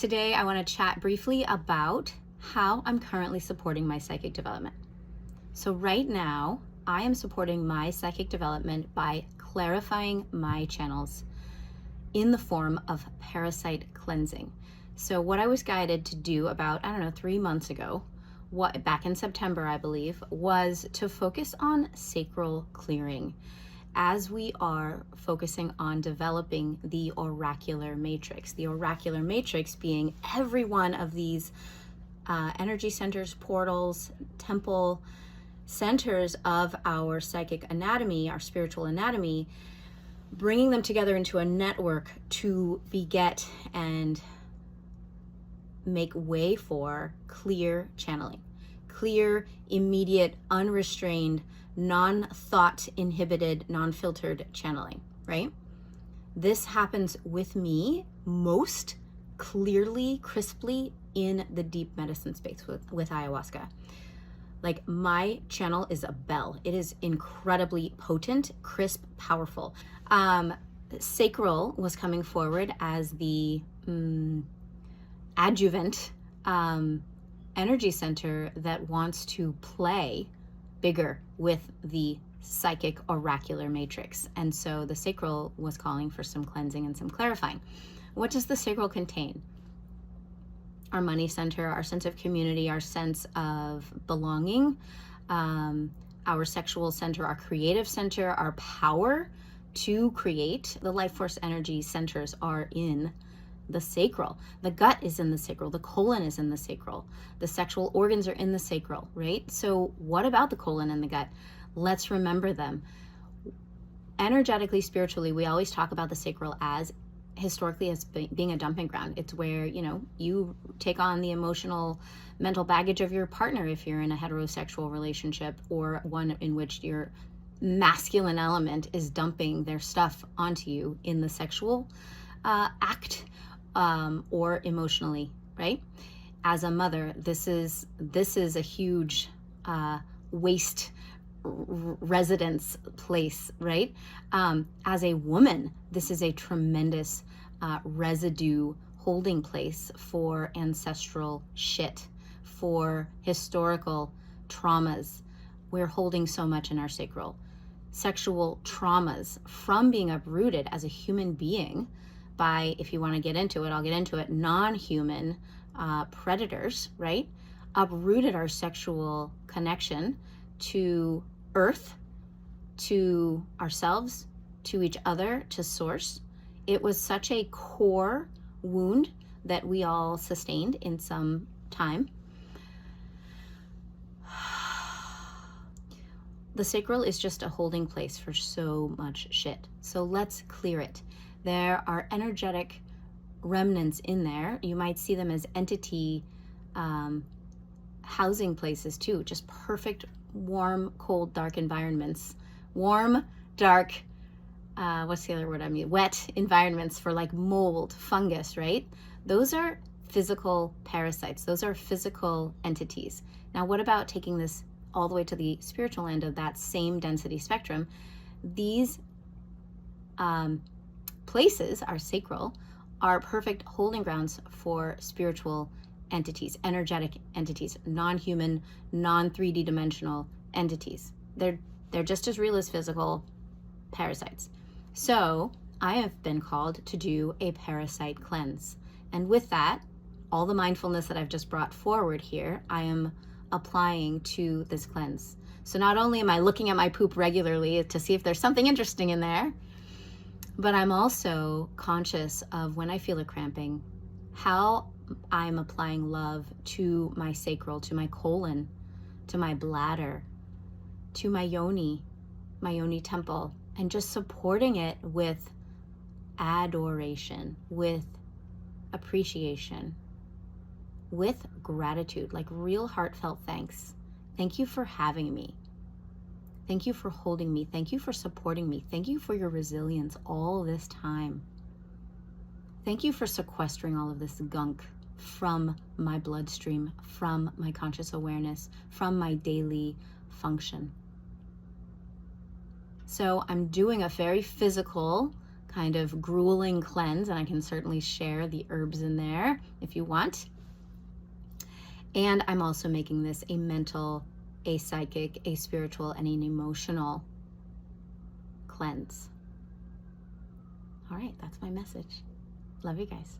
Today, I want to chat briefly about how I'm currently supporting my psychic development. So right now, I am supporting my psychic development by clarifying my channels in the form of parasite cleansing. So what I was guided to do about, 3 months ago, back in September, I believe, was to focus on sacral clearing as we are focusing on developing the oracular matrix. The oracular matrix being every one of these energy centers, portals, temple centers of our psychic anatomy, our spiritual anatomy, bringing them together into a network to beget and make way for clear channeling, clear, immediate, unrestrained, non-thought inhibited, non-filtered channeling, right? This happens with me most clearly, crisply in the deep medicine space with ayahuasca. Like, my channel is a bell. It is incredibly potent, crisp, powerful. Sacral was coming forward as the adjuvant energy center that wants to play bigger with the psychic oracular matrix. And so the sacral was calling for some cleansing and some clarifying. What does the sacral contain? Our money center, our sense of community, our sense of belonging, our sexual center, our creative center, our power to create. The life force energy centers are in the sacral. The gut is in the sacral. The colon is in the sacral. The sexual organs are in the sacral, right? So what about the colon and the gut? Let's remember them. Energetically, spiritually, we always talk about the sacral as historically as being a dumping ground. It's where, you take on the emotional, mental baggage of your partner if you're in a heterosexual relationship, or one in which your masculine element is dumping their stuff onto you in the sexual act, or emotionally, right? As a mother, this is a huge waste residence place, right? As a woman, this is a tremendous residue holding place for ancestral shit, for historical traumas. We're holding so much in our sacral. Sexual traumas from being uprooted as a human being by, if you want to get into it, I'll get into it, non-human predators, right? Uprooted our sexual connection to earth, to ourselves, to each other, to source. It was such a core wound that we all sustained in some time. The sacral is just a holding place for so much shit. So let's clear it. There are energetic remnants in there. You might see them as entity housing places too. Just perfect, warm, cold, dark environments. Warm, dark, what's the other word I mean? Wet environments for like mold, fungus, right? Those are physical parasites. Those are physical entities. Now, what about taking this all the way to the spiritual end of that same density spectrum? These places, our sacral, are perfect holding grounds for spiritual entities, energetic entities, non-human, non-3D dimensional entities. They're just as real as physical parasites. So I have been called to do a parasite cleanse. And with that, all the mindfulness that I've just brought forward here, I am applying to this cleanse. So not only am I looking at my poop regularly to see if there's something interesting in there, but I'm also conscious of when I feel a cramping, how I'm applying love to my sacral, to my colon, to my bladder, to my yoni temple, and just supporting it with adoration, with appreciation, with gratitude, like real heartfelt thanks. Thank you for having me. Thank you for holding me. Thank you for supporting me. Thank you for your resilience all this time. Thank you for sequestering all of this gunk from my bloodstream, from my conscious awareness, from my daily function. So I'm doing a very physical kind of grueling cleanse, and I can certainly share the herbs in there if you want. And I'm also making this a mental, a psychic, a spiritual, and an emotional cleanse. All right, that's my message. Love you guys.